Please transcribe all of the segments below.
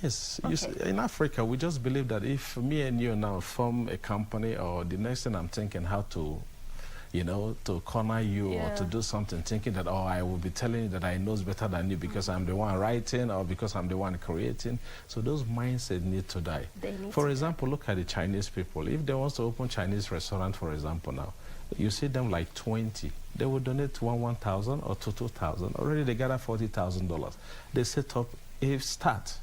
Yes. Okay. You see, in Africa, we just believe that if me and you now form a company, or the next thing I'm thinking how to, to corner you or to do something, thinking that, oh, I will be telling you that I know better than you because I'm the one writing or because I'm the one creating. So those mindsets need to die. For example, look at the Chinese people. If they want to open Chinese restaurant, for example, now, you see them like 20. They will donate 1,000 or 2,000. Already they gather $40,000. They set up a start.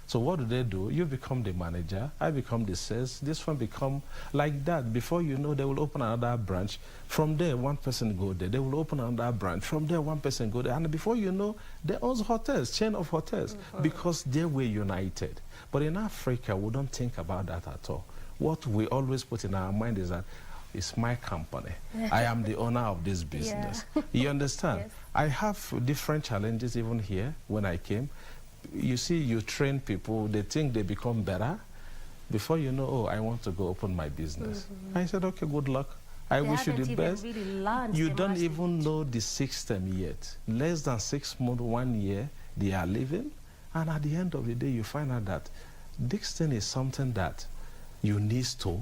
So what do? You become the manager, I become the sales, this one become like that. Before you know, they will open another branch. From there, one person go there. They will open another branch. From there, one person go there. And before you know, they own hotels, chain of hotels, because they were united. But in Africa, we don't think about that at all. What we always put in our mind is that it's my company. I am the owner of this business. You understand? Yes. I have different challenges even here when I came. You see, you train people, they think they become better. Before you know, oh, I want to go open my business. I said, okay, good luck. I wish you the best. Really you don't even know the system yet. Less than 6 months, 1 year, they are living. And at the end of the day, you find out that this thing is something that you need to,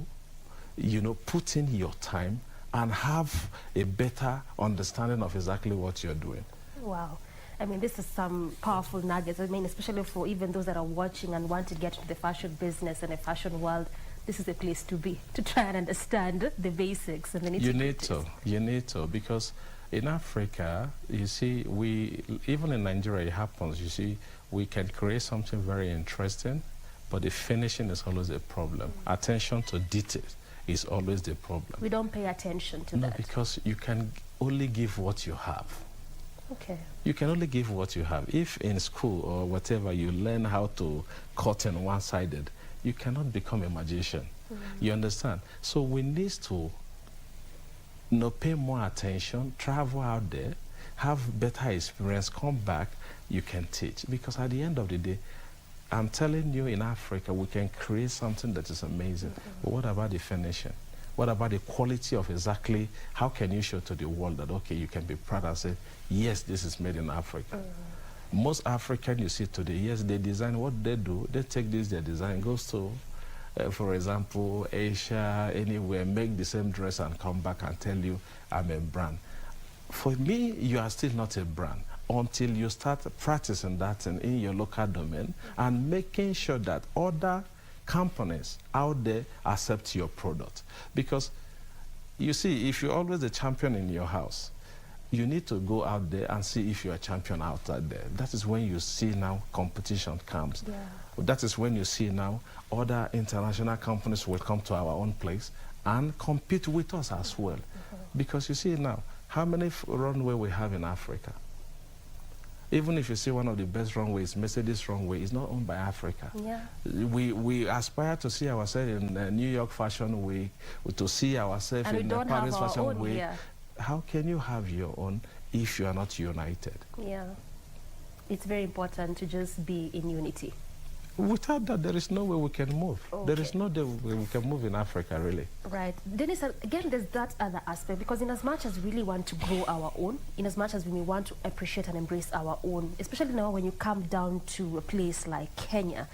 put in your time and have a better understanding of exactly what you're doing. Wow. I mean, this is some powerful nuggets. I mean, especially for even those that are watching and want to get into the fashion business and the fashion world, this is a place to be, to try and understand the basics and the nitty-gritties. You need to, because in Africa, you see, even in Nigeria, it happens. You see, we can create something very interesting, but the finishing is always a problem. Attention to detail is always the problem. We don't pay attention to that. No, because you can only give what you have. Okay. You can only give what you have. If in school or whatever you learn how to cut in one-sided, you cannot become a magician. You understand? So we need to pay more attention, travel out there, have better experience, come back, you can teach. Because at the end of the day, I'm telling you, in Africa, we can create something that is amazing. But what about the finishing? What about the quality of exactly, how can you show to the world that, okay, you can be proud and say, yes, this is made in Africa. Most African you see today, yes, they design what they do. They take this, their design, goes to, for example, Asia, anywhere, make the same dress and come back and tell you, I'm a brand. For me, you are still not a brand until you start practicing that in your local domain and making sure that other companies out there accept your product. Because you see, if you're always a champion in your house, you need to go out there and see if you're a champion outside there. That is when you see now competition comes. That is when you see now other international companies will come to our own place and compete with us as well. Because you see now, how many runway we have in Africa? Even if you see one of the best runways, Mercedes runway, is not owned by Africa. We aspire to see ourselves in New York Fashion Week, to see ourselves in the Paris Fashion Week. How can you have your own if you are not united? It's very important to just be in unity. Without that, there is no way we can move. There is no way we can move in Africa, really. Right. Dennis, again, there's that other aspect, because in as much as we really want to grow our own, in as much as we want to appreciate and embrace our own, especially now when you come down to a place like Kenya,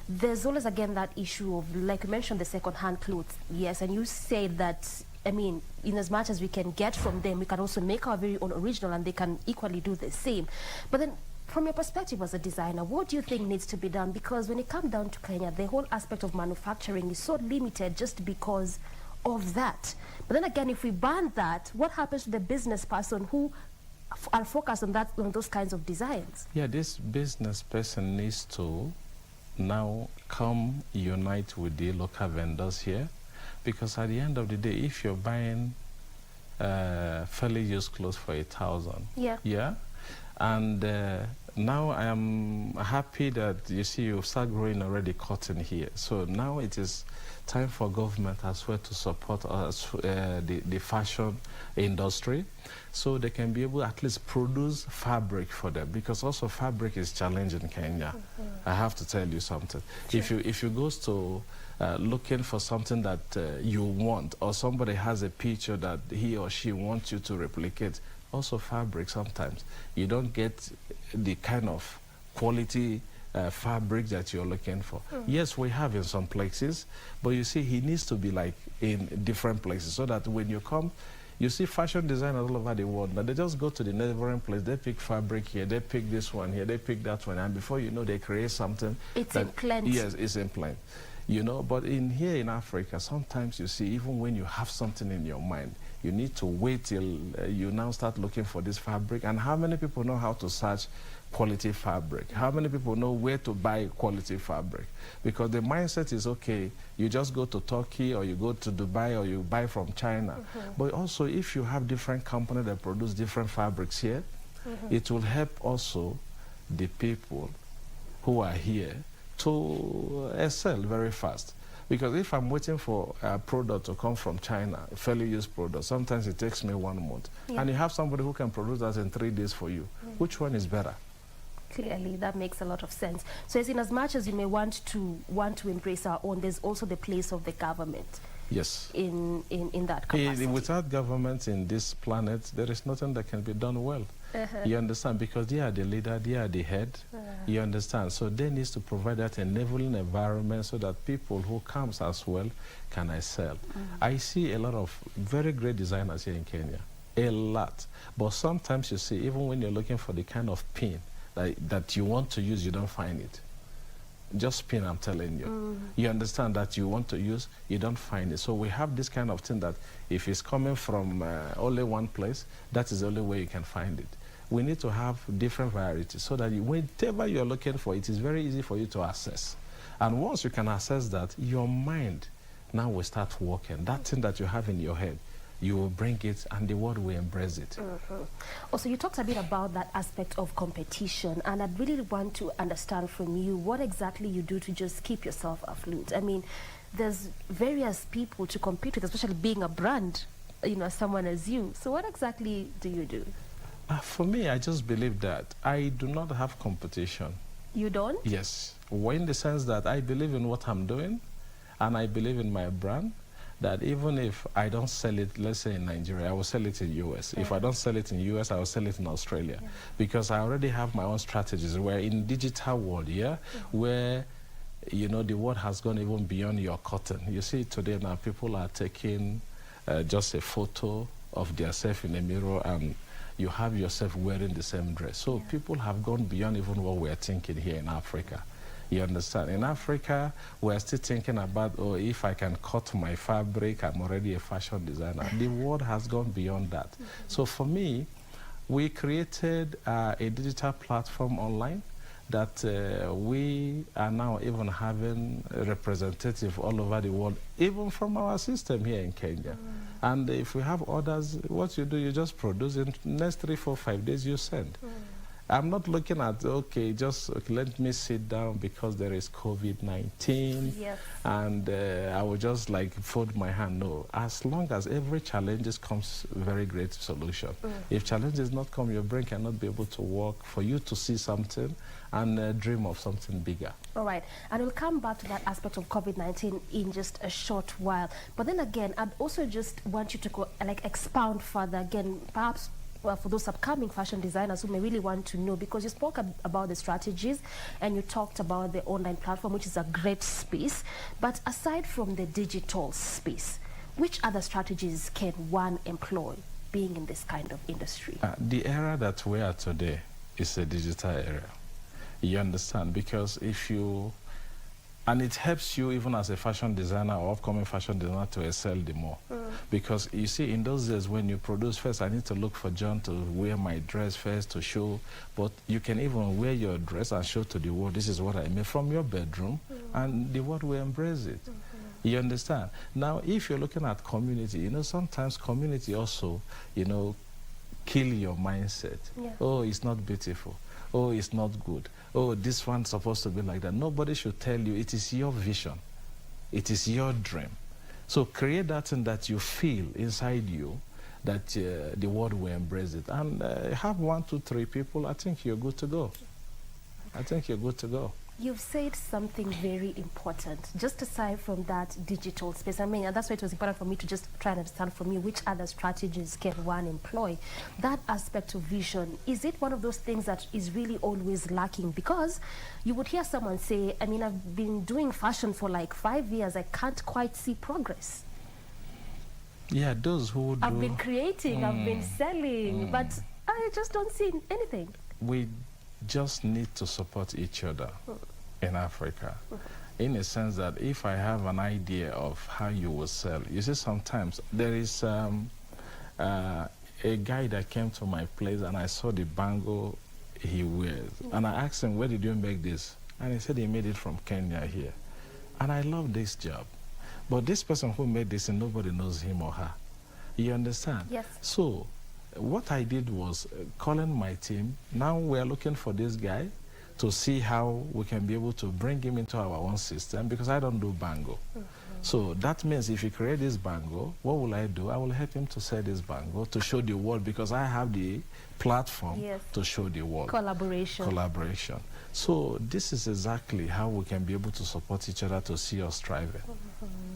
there's always, again, that issue of, like you mentioned, the second-hand clothes. Yes, and you say that, I mean, in as much as we can get from them, we can also make our very own original, and they can equally do the same. But then, from your perspective as a designer, what do you think needs to be done? Because when it comes down to Kenya, the whole aspect of manufacturing is so limited just because of that. But then again, if we ban that, what happens to the business person who are focused on that, on those kinds of designs? Yeah, this business person needs to now come unite with the local vendors here. Because at the end of the day, if you're buying fairly used clothes for 1,000, and now I am happy that you see you start growing already cotton here. So now it is time for government as well to support us, the fashion industry, so they can be able to at least produce fabric for them, because also fabric is challenging in Kenya. I have to tell you something. If you go to looking for something that you want, or somebody has a picture that he or she wants you to replicate, also fabric sometimes, you don't get the kind of quality fabric that you're looking for. Yes, we have in some places, but you see, he needs to be like in different places so that when you come, you see fashion designers all over the world, but they just go to the neighboring place, they pick fabric here, they pick this one here, they pick that one, and before you know, they create something. It's in plenty. Yes, it's in plenty. You know, but here in Africa, sometimes you see, even when you have something in your mind, you need to wait till you now start looking for this fabric. And how many people know how to search quality fabric? How many people know where to buy quality fabric? Because the mindset is, okay, you just go to Turkey or you go to Dubai or you buy from China. But also, if you have different companies that produce different fabrics here, it will help also the people who are here to excel very fast. Because if I'm waiting for a product to come from China, a fairly used product, sometimes it takes me 1 month. And you have somebody who can produce that in 3 days for you. Which one is better? Clearly, that makes a lot of sense. So as in as much as you may want to embrace our own, there's also the place of the government. Yes. In that capacity. Without government in this planet, there is nothing that can be done well. You understand? Because they are the leader, they are the head. You understand? So they need to provide that enabling environment so that people who comes as well can excel. I see a lot of very great designers here in Kenya. A lot. But sometimes you see, even when you're looking for the kind of pin that you want to use, you don't find it. Just pin, I'm telling you. You understand that you want to use, you don't find it. So we have this kind of thing that if it's coming from only one place, that is the only way you can find it. We need to have different varieties so that whatever you're looking for, it is very easy for you to access. And once you can access that, your mind now will start working. That thing that you have in your head, you will bring it and the world will embrace it. Also, you talked a bit about that aspect of competition, and I'd really want to understand from you what exactly you do to just keep yourself afloat. I mean, there's various people to compete with, especially being a brand, you know, someone as you. So what exactly do you do? For me, I just believe that I do not have competition. You don't? Yes. Well, in the sense that I believe in what I'm doing, and I believe in my brand, that even if I don't sell it, let's say in Nigeria, I will sell it in US. If I don't sell it in US, I will sell it in Australia. Because I already have my own strategies. We're in digital world, where, you know, the world has gone even beyond your cotton. You see today now, people are taking just a photo of themselves in a mirror and you have yourself wearing the same dress. So people have gone beyond even what we're thinking here in Africa. You understand? In Africa, we're still thinking about, oh, if I can cut my fabric, I'm already a fashion designer. The world has gone beyond that. So for me, we created a digital platform online that we are now even having a representative all over the world, even from our system here in Kenya. And if we have orders, what you do, you just produce in the next 3, 4, 5 days, you send. I'm not looking at, okay, just let me sit down because there is COVID-19 and I will just like fold my hand. No, as long as every challenge comes very great solution. If challenges not come, your brain cannot be able to work for you to see something and dream of something bigger. All right, and we'll come back to that aspect of COVID-19 in just a short while. But then again, I'd also just want you to go, like, expound further again, perhaps for those upcoming fashion designers who may really want to know, because you spoke about the strategies and you talked about the online platform, which is a great space. But aside from the digital space, which other strategies can one employ being in this kind of industry? The era that we are today is a digital era. You understand? Because if you, and it helps you even as a fashion designer or upcoming fashion designer to excel the more. Because you see, in those days when you produce first, I need to look for John to wear my dress first to show, but you can even wear your dress and show to the world, this is what I made from your bedroom, and the world will embrace it. You understand? Now, if you're looking at community, you know, sometimes community also, you know, kill your mindset. Oh, it's not beautiful. Oh, it's not good. Oh, this one's supposed to be like that. Nobody should tell you. It is your vision. It is your dream. So create that thing that you feel inside you, that the world will embrace it. And have 1, 2, 3 people, I think you're good to go. I think you're good to go. You've said something very important. Just aside from that digital space, I mean, and that's why it was important for me to just try and understand from you which other strategies can one employ. That aspect of vision, is it one of those things that is really always lacking? Because you would hear someone say, I mean, I've been doing fashion for like 5 years, I can't quite see progress. Yeah, those who do... I've been creating, I've been selling, but I just don't see anything. We just need to support each other in Africa, in a sense that if I have an idea of how you will sell, you see, sometimes there is a guy that came to my place and I saw the bangle he wears, and I asked him, where did you make this? And he said he made it from Kenya here. And I love this job. But this person who made this, and nobody knows him or her. You understand? Yes. So what I did was calling my team. Now we're looking for this guy to see how we can be able to bring him into our own system, because I don't do bangle. So that means if you create this bangle, what will I do? I will help him to sell this bangle, to show the world, because I have the platform to show the world. Collaboration. Collaboration. So this is exactly how we can be able to support each other to see us thriving.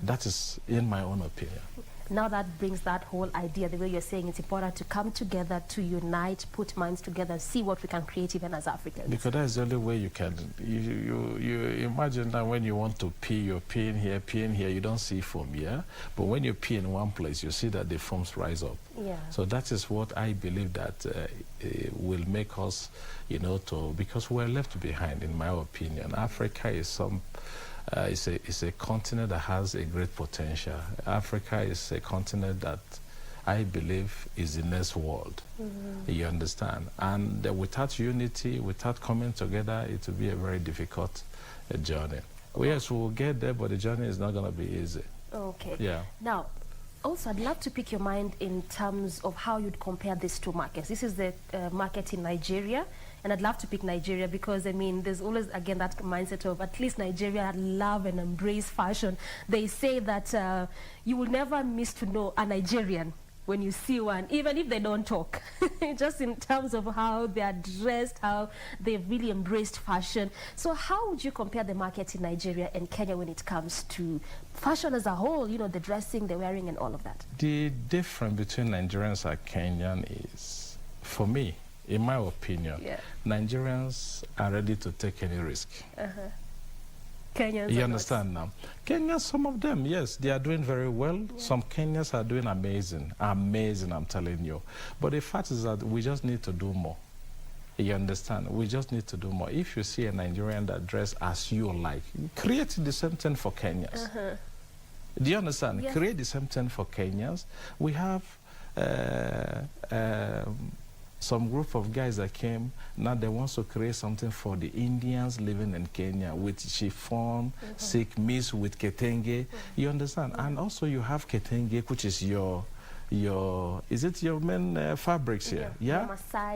That is, in my own opinion. Now that brings that whole idea, the way you're saying it's important to come together, to unite, put minds together, see what we can create even as Africans. Because that's the only way you can. You imagine that when you want to pee, you're peeing here, you don't see foam, yeah? But when you pee in one place, you see that the foams rise up. Yeah. So that is what I believe that will make us, you know, because we're left behind, in my opinion. Africa is it's a continent that has a great potential. Africa is a continent that I believe is the next world. You understand? And without unity, without coming together, it will be a very difficult journey. Well, yes, we'll get there, but the journey is not going to be easy. Okay. Yeah. Now, also, I'd love to pick your mind in terms of how you'd compare these two markets. This is the market in Nigeria, and I'd love to pick Nigeria because, I mean, there's always, again, that mindset of at least Nigeria love and embrace fashion. They say that you will never miss to know a Nigerian when you see one, even if they don't talk. Just in terms of how they are dressed, how they've really embraced fashion. So how would you compare the market in Nigeria and Kenya when it comes to fashion as a whole, you know, the dressing, the wearing, and all of that? The difference between Nigerians and Kenyan is, for me, in my opinion, Nigerians are ready to take any risk. Kenyans, you understand now? Kenyans, some of them, yes, they are doing very well. Some Kenyans are doing amazing, amazing, I'm telling you. But the fact is that we just need to do more. You understand? We just need to do more. If you see a Nigerian that dress as you like, create the same thing for Kenyans. Do you understand? Yes. Create the same thing for Kenyans. We have some group of guys that came, now they want to create something for the Indians living in Kenya with chiffon, silk mixed with ketenge. You understand? And also you have ketenge, which is is it your main fabrics here? Yeah?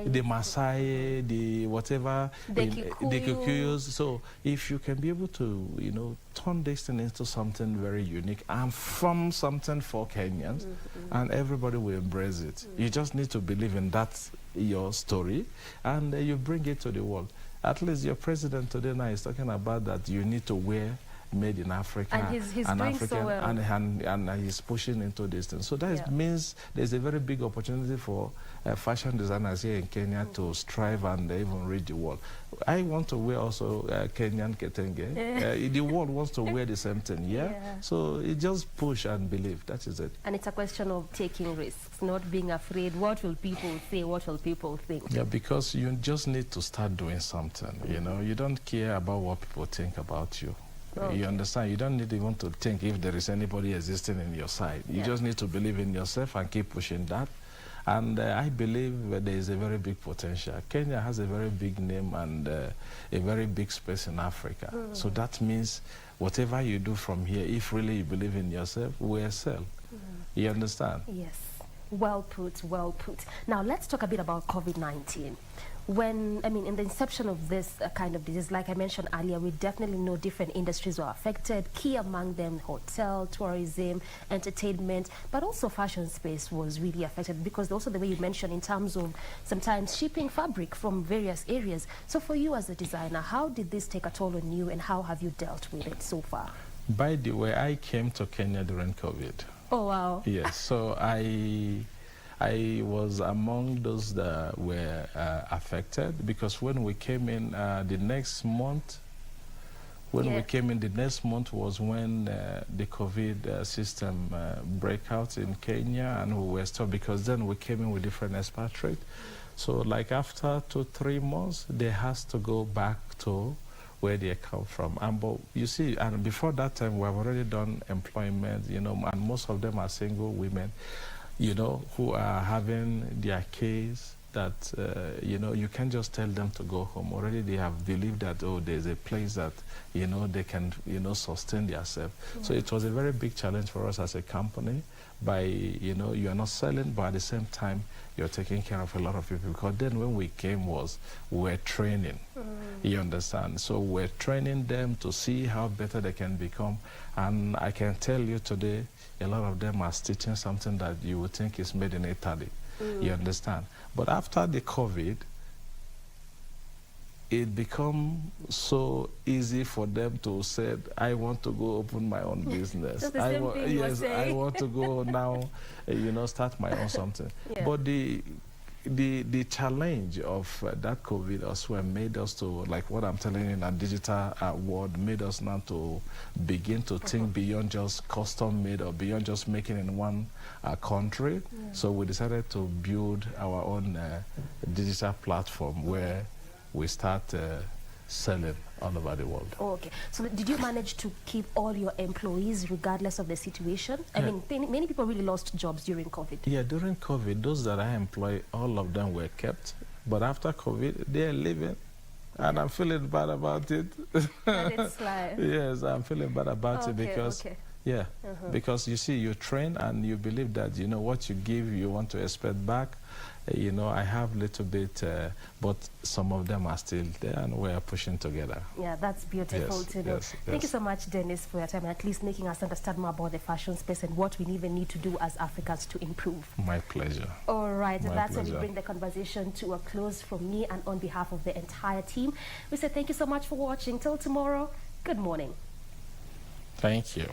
The Maasai, the whatever, the Kikuyus. So if you can be able to, you know, turn this thing into something very unique and from something for Kenyans, and everybody will embrace it. You just need to believe in that, your story, and you bring it to the world. At least your president today now is talking about that you need to wear made in Africa, and he's doing African, so well. and he's pushing into this thing. So that means there's a very big opportunity for fashion designers here in Kenya to strive and even reach the world. I want to wear also Kenyan ketenge. The world wants to wear the same thing, So it just push and believe, that is it. And it's a question of taking risks, not being afraid. What will people say? What will people think? Yeah, because you just need to start doing something, you know. You don't care about what people think about you. You understand? You don't need even to think if there is anybody existing in your side. You just need to believe in yourself and keep pushing that. And I believe there is a very big potential. Kenya has a very big name and a very big space in Africa. So that means whatever you do from here, if really you believe in yourself, we excel. You understand? Yes. Well put, well put. Now let's talk a bit about COVID-19. when, I mean, in the inception of this kind of disease, like I mentioned earlier, we definitely know different industries were affected. Key among them, hotel, tourism, entertainment, but also fashion space was really affected because also the way you mentioned in terms of sometimes shipping fabric from various areas. So for you as a designer, how did this take a toll on you and how have you dealt with it so far? By the way, I came to Kenya during COVID. Oh, wow. Yes, so I was among those that were affected because when we came in the next month, was when the COVID system broke out in Kenya, and we were stopped because then we came in with different expatriates. So like after 2-3 months, they has to go back to where they come from. But you see, and before that time, we have already done employment, you know, and most of them are single women, you know, who are having their case that, you know, you can't just tell them to go home. Already they have believed that, oh, there's a place that, you know, they can, you know, sustain themselves. Yeah. So it was a very big challenge for us as a company by, you know, you are not selling, but at the same time, you're taking care of a lot of people. Because then when we came we're training, you understand? So we're training them to see how better they can become. And I can tell you today, a lot of them are stitching something that you would think is made in Italy. You understand? But after the COVID, it become so easy for them to say, I want to go open my own business. I want to go now, you know, start my own something. Yeah. But the challenge of that COVID also made us to, like what I'm telling you in a digital world, made us now to begin to think beyond just custom made or beyond just making in one country. Yeah. So we decided to build our own digital platform where we start selling all over the world. Oh, okay. So did you manage to keep all your employees regardless of the situation? I mean, many people really lost jobs during COVID. Yeah, during COVID, those that I employ, all of them were kept. But after COVID, they're leaving. And I'm feeling bad about it. It's like... Yes, I'm feeling bad about it because... Yeah, because you see, you train and you believe that, you know, what you give, you want to expect back. You know, I have a little bit, but some of them are still there and we're pushing together. Yeah, that's beautiful to know. Thank you so much, Dennis, for your time, at least making us understand more about the fashion space and what we even need to do as Africans to improve. My pleasure. All right, and that's when we bring the conversation to a close from me and on behalf of the entire team. We say thank you so much for watching. Till tomorrow, good morning. Thank you.